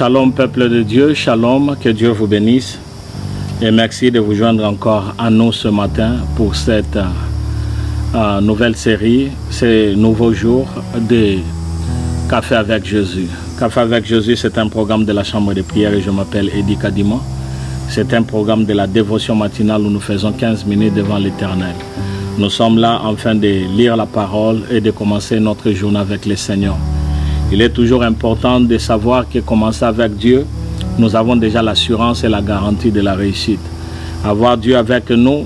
Shalom peuple de Dieu, shalom, que Dieu vous bénisse et merci de vous joindre encore à nous ce matin pour cette nouvelle série, ces nouveaux jours de Café avec Jésus. Café avec Jésus, c'est un programme de la chambre de prière et je m'appelle Eddie Kadima. C'est un programme de la dévotion matinale où nous faisons 15 minutes devant l'Éternel. Nous sommes là afin de lire la parole et de commencer notre journée avec le Seigneur. Il est toujours important de savoir que commencer avec Dieu, nous avons déjà l'assurance et la garantie de la réussite. Avoir Dieu avec nous,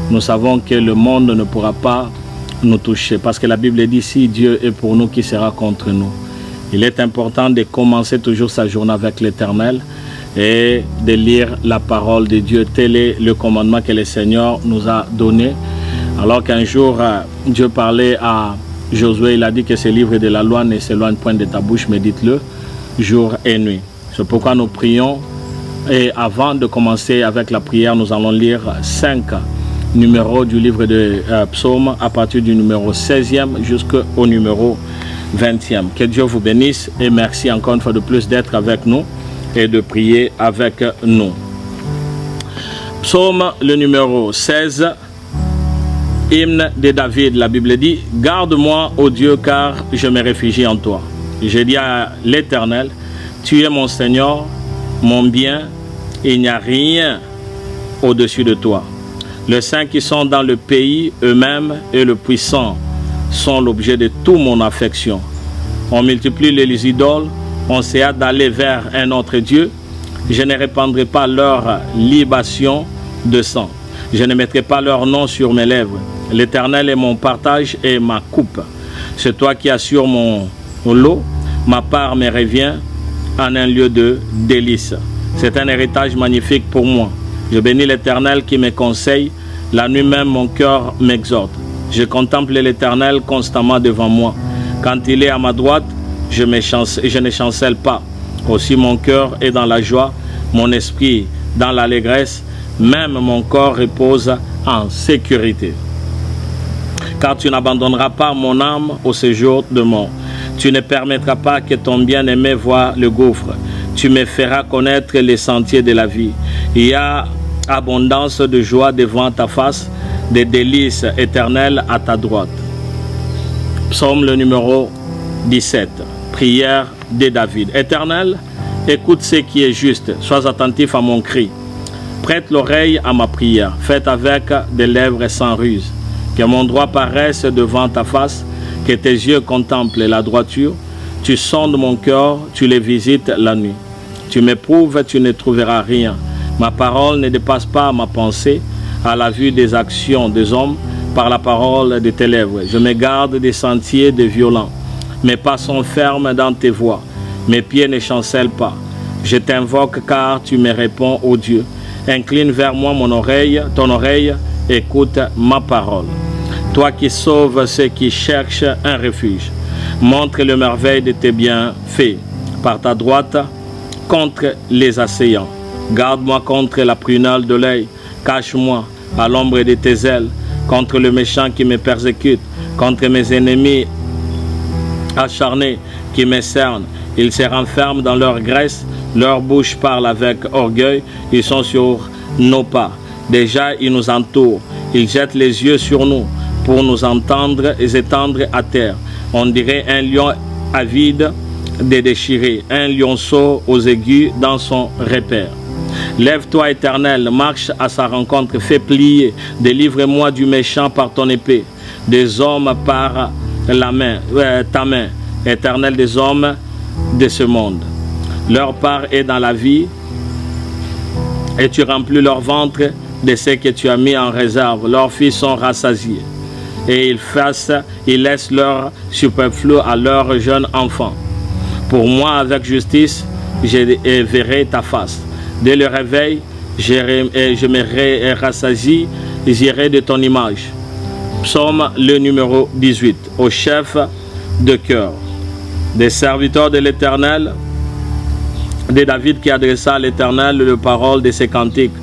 nous savons que le monde ne pourra pas nous toucher. Parce que la Bible dit, si Dieu est pour nous, qui sera contre nous? Il est important de commencer toujours sa journée avec l'Éternel et de lire la parole de Dieu. Tel est le commandement que le Seigneur nous a donné. Alors qu'un jour, Dieu parlait à Josué, il a dit que ce livre de la loi ne s'éloigne point de ta bouche, médite-le jour et nuit. C'est pourquoi nous prions. Et avant de commencer avec la prière, nous allons lire 5 numéros du livre de Psaumes à partir du numéro 16e jusqu'au numéro 20e. Que Dieu vous bénisse et merci encore une fois de plus d'être avec nous et de prier avec nous. Psaume le numéro 16. Hymne de David, la Bible dit, « Garde-moi, ô Dieu, car je me réfugie en toi. J'ai dit à l'Éternel, tu es mon Seigneur, mon bien, il n'y a rien au-dessus de toi. Les saints qui sont dans le pays eux-mêmes et le puissant sont l'objet de toute mon affection. On multiplie les idoles, on s'est hâte d'aller vers un autre Dieu. Je ne répandrai pas leur libation de sang. Je ne mettrai pas leur nom sur mes lèvres. L'Éternel est mon partage et ma coupe. C'est toi qui assures mon lot. Ma part me revient en un lieu de délices. C'est un héritage magnifique pour moi. Je bénis l'Éternel qui me conseille. La nuit même, mon cœur m'exhorte. Je contemple l'Éternel constamment devant moi. Quand il est à ma droite, je ne chancelle pas. Aussi mon cœur est dans la joie, mon esprit dans l'allégresse. Même mon corps repose en sécurité. Car tu n'abandonneras pas mon âme au séjour de mort. Tu ne permettras pas que ton bien-aimé voie le gouffre. Tu me feras connaître les sentiers de la vie. Il y a abondance de joie devant ta face, des délices éternelles à ta droite. Psaume le numéro 17. Prière de David. Éternel, écoute ce qui est juste. Sois attentif à mon cri. Prête l'oreille à ma prière, faite avec des lèvres sans ruse. Que mon droit paraisse devant ta face, que tes yeux contemplent la droiture. Tu sondes mon cœur, tu les visites la nuit. Tu m'éprouves, tu ne trouveras rien. Ma parole ne dépasse pas ma pensée à la vue des actions des hommes par la parole de tes lèvres. Je me garde des sentiers des violents. Mes pas sont fermes dans tes voies. Mes pieds ne chancellent pas. Je t'invoque car tu me réponds, ô Dieu. Incline vers moi ton oreille, écoute ma parole. Toi qui sauves ceux qui cherchent un refuge, montre le merveille de tes bienfaits par ta droite contre les assaillants. Garde-moi contre la prunelle de l'œil, cache-moi à l'ombre de tes ailes, contre le méchant qui me persécute, contre mes ennemis acharnés qui me cernent. Ils se renferment dans leur graisse, leur bouche parle avec orgueil, ils sont sur nos pas. Déjà, ils nous entourent, ils jettent les yeux sur nous pour nous entendre et étendre à terre. On dirait un lion avide de déchirer, un lionceau aux aigus dans son repère. Lève-toi, Éternel, marche à sa rencontre, fais plier, délivre-moi du méchant par ton épée, des hommes par ta main, Éternel, des hommes de ce monde. Leur part est dans la vie et tu remplis leur ventre de ce que tu as mis en réserve. Leurs fils sont rassasiés et ils laissent leur superflu à leurs jeunes enfants. Pour moi, avec justice, je verrai ta face. Dès le réveil, je me rassasie et j'irai de ton image. Psaume le numéro 18. Au chef de cœur des serviteurs de l'Éternel, de David qui adressa à l'Éternel le parole de ses cantiques,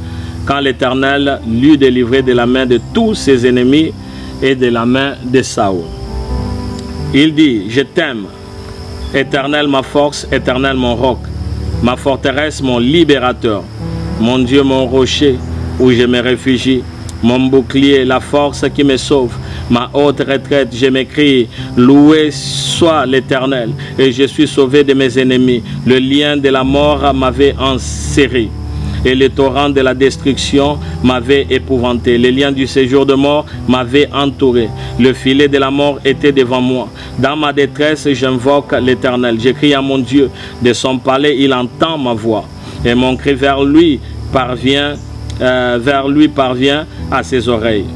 quand l'Éternel l'eut délivré de la main de tous ses ennemis et de la main de Saül. Il dit, je t'aime, Éternel ma force, Éternel mon roc. ma forteresse, mon libérateur. Mon Dieu, mon rocher, où je me réfugie. Mon bouclier, la force qui me sauve. Ma haute retraite, je m'écrie, loué soit l'Éternel. Et je suis sauvé de mes ennemis. Le lien de la mort m'avait enserré. Et le torrent de la destruction m'avait épouvanté. Les liens du séjour de mort m'avaient entouré. Le filet de la mort était devant moi. Dans ma détresse, j'invoque l'Éternel. J'écris à mon Dieu. De son palais, il entend ma voix. Et mon cri vers lui parvient à ses oreilles.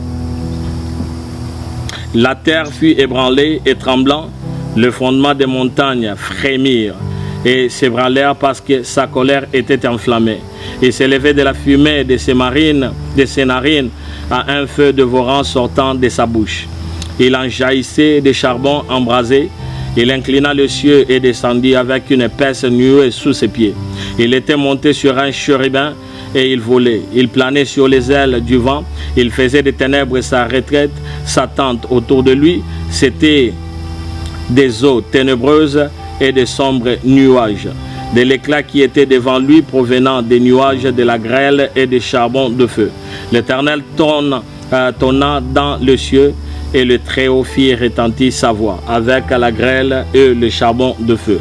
La terre fut ébranlée et tremblant. Le fondement des montagnes frémirent et s'ébranlèrent parce que sa colère était enflammée. Il s'élevait de la fumée de ses narines à un feu dévorant sortant de sa bouche. Il en jaillissait des charbons embrasés. Il inclina le ciel et descendit avec une épaisse nuée sous ses pieds. Il était monté sur un chérubin et il volait. Il planait sur les ailes du vent. Il faisait des ténèbres sa retraite, sa tente autour de lui. C'était des eaux ténébreuses et de sombres nuages. De l'éclat qui était devant lui provenant des nuages, de la grêle et des charbons de feu. L'Éternel tonna dans le ciel et le Très-Haut fit retentir sa voix avec la grêle et le charbon de feu.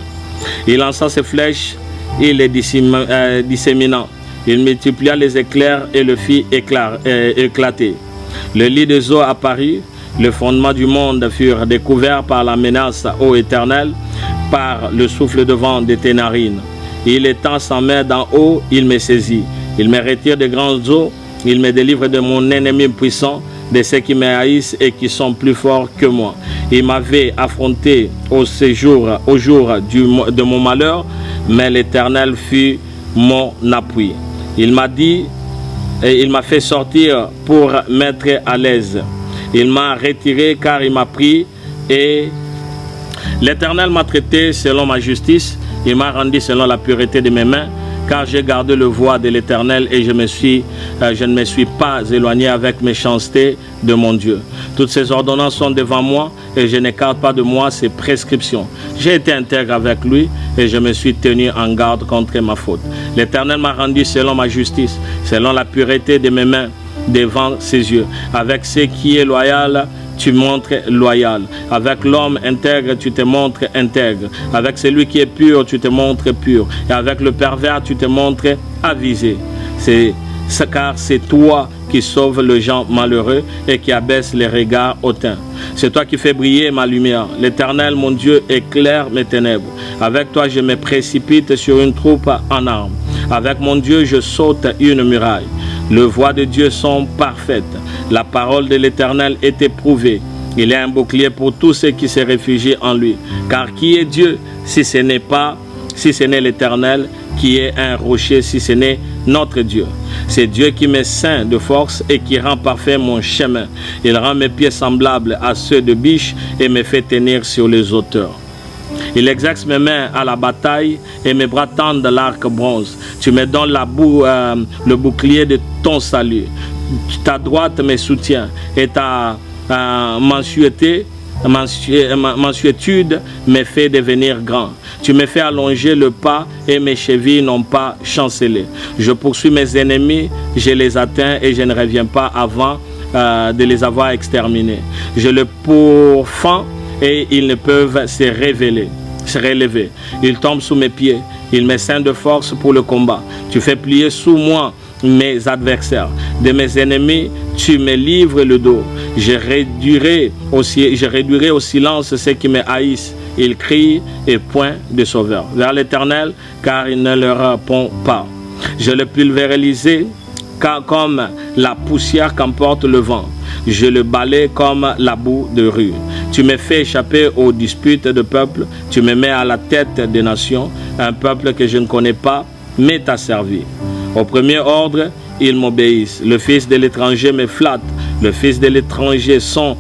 Il lança ses flèches, il les dissémina. Il multiplia les éclairs et le fit éclater. Le lit des eaux apparut, le fondement du monde furent découverts par la menace, ô Éternel, par le souffle de vent de tes narines. Il étend sa main d'en haut, il me saisit. Il me retire de grandes eaux, il me délivre de mon ennemi puissant, de ceux qui me haïssent et qui sont plus forts que moi. Il m'avait affronté au jour de mon malheur, mais l'Éternel fut mon appui. Il m'a dit, et il m'a fait sortir pour m'être à l'aise. Il m'a retiré car il m'a pris et l'Éternel m'a traité selon ma justice. Il m'a rendu selon la pureté de mes mains, car j'ai gardé le voie de l'Éternel et je ne me suis pas éloigné avec méchanceté de mon Dieu. Toutes ces ordonnances sont devant moi et je n'écarte pas de moi ses prescriptions. J'ai été intègre avec lui et je me suis tenu en garde contre ma faute. L'Éternel m'a rendu selon ma justice, selon la pureté de mes mains devant ses yeux. Avec ce qui est loyal, tu montres loyal. Avec l'homme intègre, tu te montres intègre. Avec celui qui est pur, tu te montres pur. Et avec le pervers, tu te montres avisé. Car c'est toi qui sauves le gens malheureux et qui abaisse les regards hautains. C'est toi qui fais briller ma lumière. L'Éternel, mon Dieu, éclaire mes ténèbres. Avec toi, je me précipite sur une troupe en armes. Avec mon Dieu, je saute une muraille. Les voies de Dieu sont parfaites. La parole de l'Éternel est éprouvée. Il est un bouclier pour tous ceux qui se réfugient en lui. Car qui est Dieu si ce n'est l'Éternel, qui est un rocher si ce n'est notre Dieu? C'est Dieu qui me ceint de force et qui rend parfait mon chemin. Il rend mes pieds semblables à ceux de biche et me fait tenir sur les hauteurs. Il exerce mes mains à la bataille et mes bras tendent l'arc bronze. Tu me donnes le bouclier de ton salut. Ta droite me soutient et ta mansuétude me fait devenir grand. Tu me fais allonger le pas et mes chevilles n'ont pas chancelé. Je poursuis mes ennemis, je les atteins et je ne reviens pas avant de les avoir exterminés. Je les pourfends et ils ne peuvent se relever. Ils tombent sous mes pieds. Ils me ceint de force pour le combat. Tu fais plier sous moi mes adversaires. De mes ennemis, tu me livres le dos. Je réduirai au silence ceux qui me haïssent. Ils crient et point de sauveur. Vers l'Éternel, car il ne leur répond pas. Je le pulvérisai comme la poussière qu'emporte le vent. Je le balaie comme la boue de rue. Tu me fais échapper aux disputes de peuple. Tu me mets à la tête des nations. Un peuple que je ne connais pas, mais t'a servi. Au premier ordre, ils m'obéissent. Le fils de l'étranger me flatte. Le fils de l'étranger sont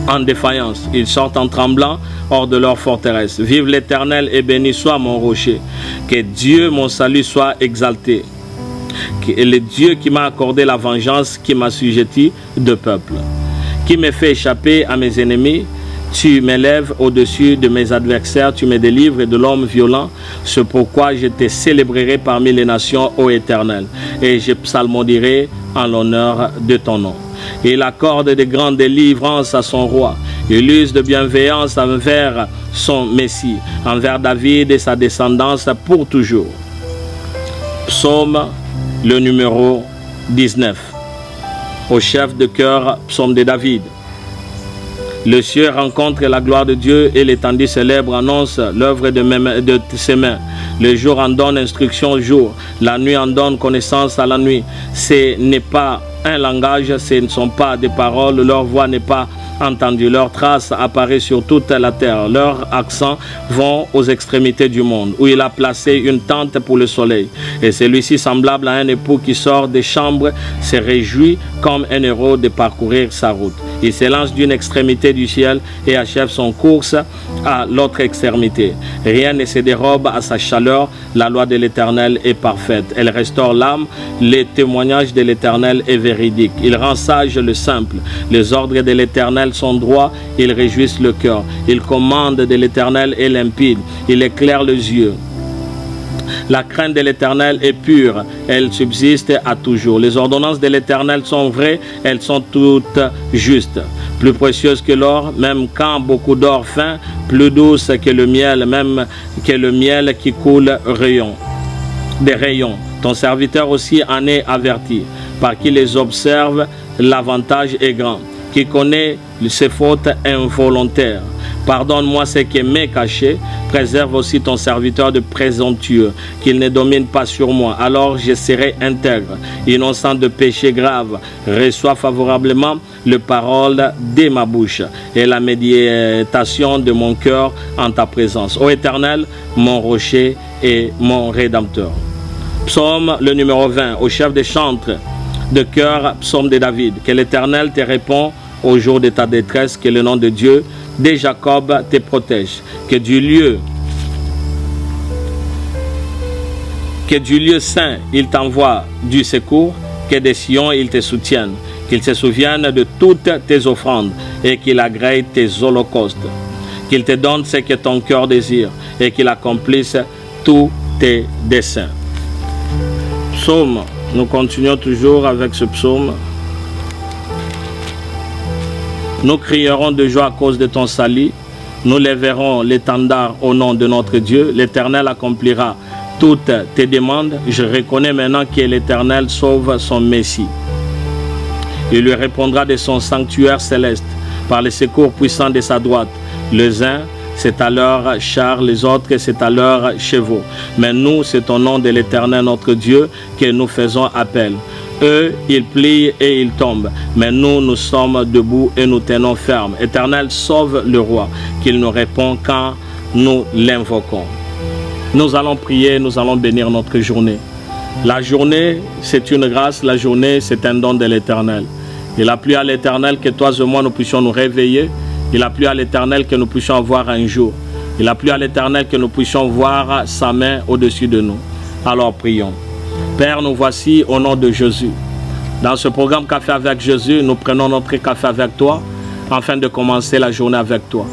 en défaillance. Ils sortent en tremblant hors de leur forteresse. Vive l'Éternel et béni soit mon rocher. Que Dieu, mon salut, soit exalté. Que le Dieu qui m'a accordé la vengeance, qui m'a assujetti de peuple. Qui me fait échapper à mes ennemis, Tu m'élèves au-dessus de mes adversaires, tu me délivres de l'homme violent. C'est pourquoi je te célébrerai parmi les nations, ô Éternel, et je psalmodierai en l'honneur de ton nom. Il accorde de grandes délivrances à son roi. Il use de bienveillance envers son Messie, envers David et sa descendance pour toujours. Psaume le numéro 19. Au chef de chœur, psaume de David. Le ciel rencontre la gloire de Dieu et l'étendue célèbre annonce l'œuvre de ses mains. Le jour en donne instruction au jour, la nuit en donne connaissance à la nuit. Ce n'est pas un langage, ce ne sont pas des paroles, leur voix n'est pas entendue, leur trace apparaît sur toute la terre, leurs accents vont aux extrémités du monde, où il a placé une tente pour le soleil. Et celui-ci, semblable à un époux qui sort des chambres, se réjouit comme un héros de parcourir sa route. Il se lance d'une extrémité du ciel et achève son course à l'autre extrémité. Rien ne se dérobe à sa chaleur, la loi de l'Éternel est parfaite. Elle restaure l'âme, les témoignages de l'Éternel est véridique. Il rend sage le simple. Les ordres de l'Éternel sont droits, ils réjouissent le cœur. Il commande de l'Éternel est limpide, il éclaire les yeux. La crainte de l'Éternel est pure, elle subsiste à toujours. Les ordonnances de l'Éternel sont vraies, elles sont toutes justes. Plus précieuses que l'or, même quand beaucoup d'or fin, plus douce que le miel, même que le miel qui coule des rayons. Ton serviteur aussi en est averti, par qui les observe, l'avantage est grand. Qui connaît ses fautes involontaires. Pardonne-moi ce qui m'est caché, préserve aussi ton serviteur de présomptueux, qu'il ne domine pas sur moi. Alors je serai intègre, innocent de péché grave. Reçois favorablement les paroles de ma bouche et la méditation de mon cœur en ta présence. Ô Éternel, mon rocher et mon rédempteur. Psaume le numéro 20, au chef des chantres de chœur, psaume de David. Que l'Éternel te répond au jour de ta détresse, que le nom de Dieu de Jacob te protège, que du lieu saint il t'envoie du secours, que des Sion il te soutienne, qu'il se souvienne de toutes tes offrandes et qu'il agrée tes holocaustes, qu'il te donne ce que ton cœur désire et qu'il accomplisse tous tes desseins. Psaume, nous continuons toujours avec ce psaume. Nous crierons de joie à cause de ton salut. Nous lèverons l'étendard au nom de notre Dieu. L'Éternel accomplira toutes tes demandes. Je reconnais maintenant que l'Éternel sauve son Messie. Il lui répondra de son sanctuaire céleste par les secours puissants de sa droite. Les uns, c'est à leur char, les autres, c'est à leurs chevaux. Mais nous, c'est au nom de l'Éternel notre Dieu que nous faisons appel. Eux, ils plient et ils tombent, mais nous, nous sommes debout et nous tenons ferme. Éternel, sauve le roi, qu'il nous répond quand nous l'invoquons. Nous allons prier, nous allons bénir notre journée. La journée, c'est une grâce, la journée, c'est un don de l'Éternel. Il a plu à l'Éternel que toi et moi, nous puissions nous réveiller. Il a plu à l'Éternel que nous puissions avoir un jour. Il a plu à l'Éternel que nous puissions voir sa main au-dessus de nous. Alors prions. Père, nous voici au nom de Jésus. Dans ce programme Café avec Jésus, nous prenons notre café avec toi afin de commencer la journée avec toi.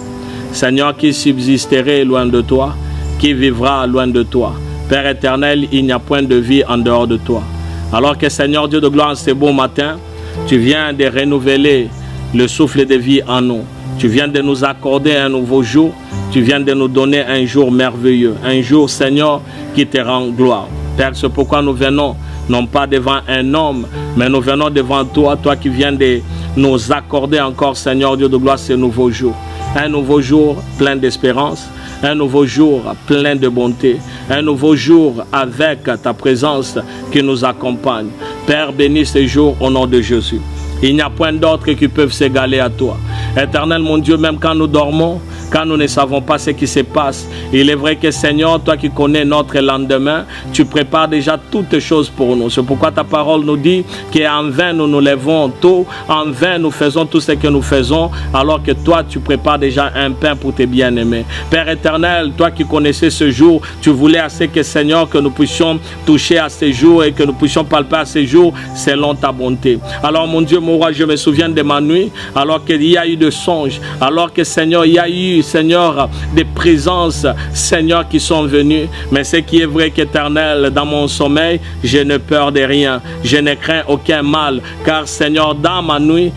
Seigneur, qui subsisterait loin de toi, qui vivra loin de toi. Père éternel, il n'y a point de vie en dehors de toi. Alors que Seigneur Dieu de gloire, en ce beau matin, tu viens de renouveler le souffle de vie en nous. Tu viens de nous accorder un nouveau jour. Tu viens de nous donner un jour merveilleux. Un jour, Seigneur, qui te rend gloire. Père, c'est pourquoi nous venons, non pas devant un homme, mais nous venons devant toi, toi qui viens de nous accorder encore, Seigneur Dieu de gloire, ce nouveau jour. Un nouveau jour plein d'espérance, un nouveau jour plein de bonté, un nouveau jour avec ta présence qui nous accompagne. Père, bénis ce jour au nom de Jésus. Il n'y a point d'autres qui peuvent s'égaler à toi. Éternel mon Dieu, même quand nous dormons, quand nous ne savons pas ce qui se passe, il est vrai que Seigneur, toi qui connais notre lendemain, tu prépares déjà toutes choses pour nous. C'est pourquoi ta parole nous dit qu'en vain nous nous levons tôt, en vain nous faisons tout ce que nous faisons, alors que toi tu prépares déjà un pain pour tes bien-aimés. Père éternel, toi qui connaissais ce jour, tu voulais assez que Seigneur, que nous puissions toucher à ce jour et que nous puissions palper à ce jour selon ta bonté. Alors mon Dieu, mon roi, je me souviens de ma nuit, alors qu'il y a eu de songes, alors que Seigneur, il y a eu, Seigneur, des présences, Seigneur, qui sont venues. Mais ce qui est vrai qu'Éternel, dans mon sommeil, je ne peur de rien, je ne crains aucun mal, car Seigneur, dans ma nuit,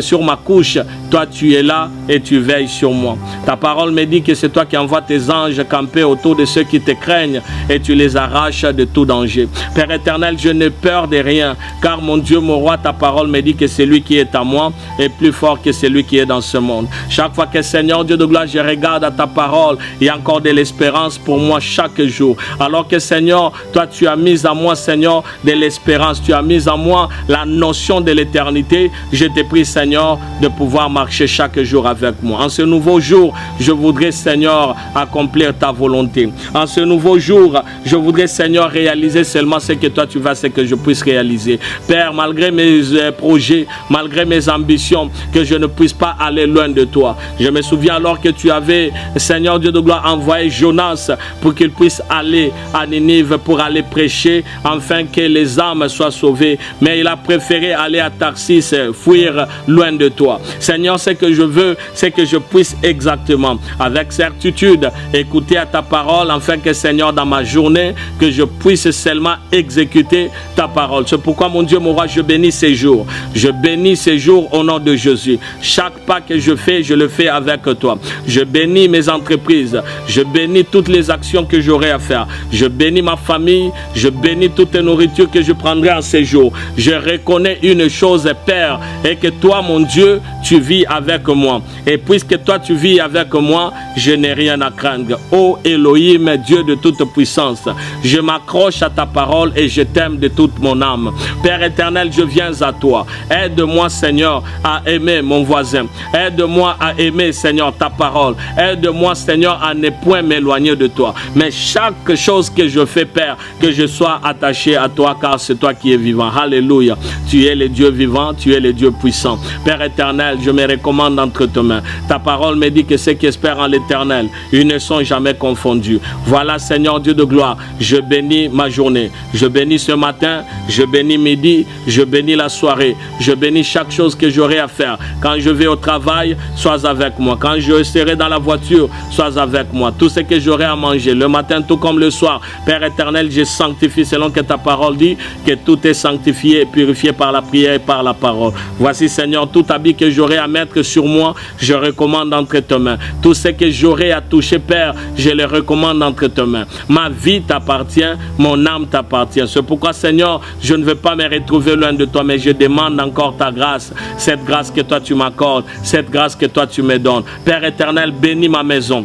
sur ma couche, toi tu es là et tu veilles sur moi. Ta parole me dit que c'est toi qui envoies tes anges camper autour de ceux qui te craignent et tu les arraches de tout danger. Père éternel, je n'ai peur de rien, car mon Dieu, mon roi, ta parole me dit que celui qui est à moi est plus fort que celui qui est dans ce monde. Chaque fois que Seigneur Dieu de gloire, je regarde à ta parole, il y a encore de l'espérance pour moi chaque jour. Alors que Seigneur, toi tu as mis à moi, Seigneur, de l'espérance, tu as mis à moi la notion de l'éternité. Je te prie, Seigneur, de pouvoir marcher chaque jour avec moi. En ce nouveau jour, je voudrais, Seigneur, accomplir ta volonté. En ce nouveau jour, je voudrais, Seigneur, réaliser seulement ce que toi tu vas, ce que je puisse réaliser. Père, malgré mes projets, malgré mes ambitions, que je ne puisse pas aller loin de toi. Je me souviens alors que tu avais, Seigneur Dieu de gloire, envoyé Jonas pour qu'il puisse aller à Ninive pour aller prêcher, afin que les âmes soient sauvées. Mais il a préféré aller à Tarsis, fuir loin de toi. Seigneur, ce que je veux, c'est que je puisse exactement, avec certitude, écouter à ta parole, afin que, Seigneur, dans ma journée, que je puisse seulement exécuter ta parole. C'est pourquoi, mon Dieu, mon roi, je bénis ces jours. Je bénis ces jours au nom de Jésus. Chaque pas que je fais, je le fais avec toi. Je bénis mes entreprises. Je bénis toutes les actions que j'aurai à faire. Je bénis ma famille. Je bénis toute nourriture que je prendrai en ces jours. Je reconnais une chose, Père, et que toi, mon Dieu, tu vis avec moi. Et puisque toi, tu vis avec moi, je n'ai rien à craindre. Ô Elohim, Dieu de toute puissance, je m'accroche à ta parole et je t'aime de toute mon âme. Père éternel, je viens à toi. Aide-moi, Seigneur, à aimer mon voisin. Aide-moi à aimer, Seigneur, ta parole. Aide-moi, Seigneur, à ne point m'éloigner de toi. Mais chaque chose que je fais, Père, que je sois attaché à toi, car c'est toi qui es vivant. Alléluia. Tu es le Dieu vivant, tu es le Dieu puissant. Père éternel, je me recommande entre tes mains. Ta parole me dit que ceux qui espèrent en l'éternel, ils ne sont jamais confondus. Voilà, Seigneur Dieu de gloire, je bénis ma journée. Je bénis ce matin, je bénis midi, je bénis la soirée. Je bénis chaque chose que j'aurai à faire. Quand je vais au travail, sois avec moi. Quand je serai dans la voiture, sois avec moi. Tout ce que j'aurai à manger, le matin tout comme le soir. Père éternel, je sanctifie selon que ta parole dit que tout est sanctifié et purifié par la prière et par la parole. Voici, Seigneur, tout habit que j'aurai à mettre sur moi, je recommande entre tes mains. Tout ce que j'aurai à toucher, Père, je le recommande entre tes mains. Ma vie t'appartient, mon âme t'appartient. C'est pourquoi, Seigneur, je ne veux pas me retrouver loin de toi, mais je demande encore ta grâce, cette grâce que toi tu m'accordes, cette grâce que toi tu me donnes. Père éternel, bénis ma maison.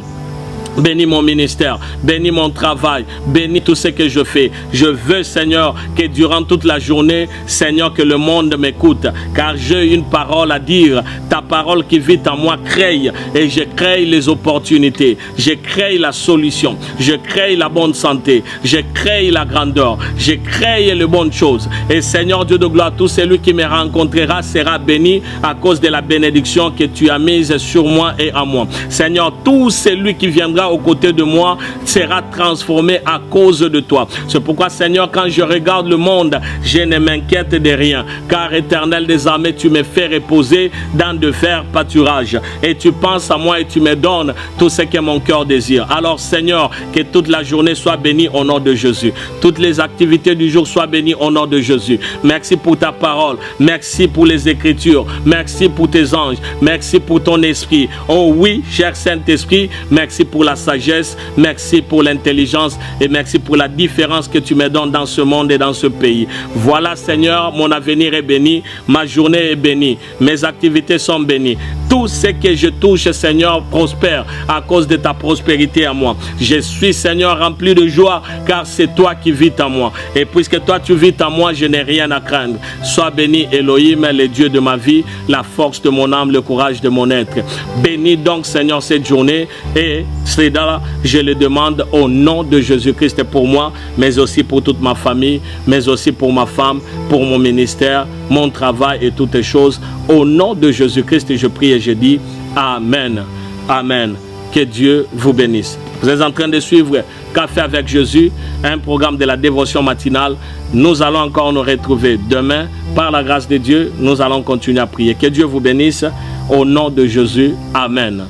Bénis mon ministère, bénis mon travail, bénis tout ce que je fais. Je veux, Seigneur, que durant toute la journée, Seigneur, que le monde m'écoute, car j'ai une parole à dire. Ta parole qui vit en moi crée, et je crée les opportunités, je crée la solution, je crée la bonne santé, je crée la grandeur, je crée les bonnes choses. Et Seigneur Dieu de gloire, tout celui qui me rencontrera sera béni à cause de la bénédiction que tu as mise sur moi et à moi. Seigneur, tout celui qui viendra aux côtés de moi sera transformé à cause de toi. C'est pourquoi, Seigneur, quand je regarde le monde, je ne m'inquiète de rien, car éternel des armées, tu me fais reposer dans de verts pâturages, et tu penses à moi et tu me donnes tout ce que mon cœur désire. Alors, Seigneur, que toute la journée soit bénie au nom de Jésus. Toutes les activités du jour soient bénies au nom de Jésus. Merci pour ta parole, merci pour les Écritures, merci pour tes anges, merci pour ton esprit. Oh oui, cher Saint-Esprit, merci pour la sagesse, merci pour l'intelligence et merci pour la différence que tu me donnes dans ce monde et dans ce pays. Voilà, Seigneur, mon avenir est béni, ma journée est bénie, mes activités sont bénies. Tout ce que je touche, Seigneur, prospère à cause de ta prospérité à moi. Je suis, Seigneur, rempli de joie, car c'est toi qui vis en moi. Et puisque toi tu vis en moi, je n'ai rien à craindre. Sois béni, Elohim, le Dieu de ma vie, la force de mon âme, le courage de mon être. Bénis donc, Seigneur, cette journée, et c'est là, je le demande au nom de Jésus-Christ pour moi, mais aussi pour toute ma famille, mais aussi pour ma femme, pour mon ministère, mon travail et toutes les choses. Au nom de Jésus-Christ, je prie et je dis Amen. Amen. Que Dieu vous bénisse. Vous êtes en train de suivre Café avec Jésus, un programme de la dévotion matinale. Nous allons encore nous retrouver demain. Par la grâce de Dieu, nous allons continuer à prier. Que Dieu vous bénisse. Au nom de Jésus, Amen.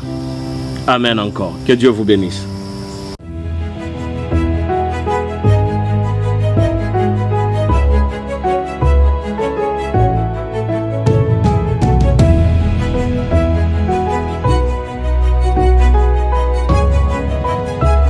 Amen encore. Que Dieu vous bénisse.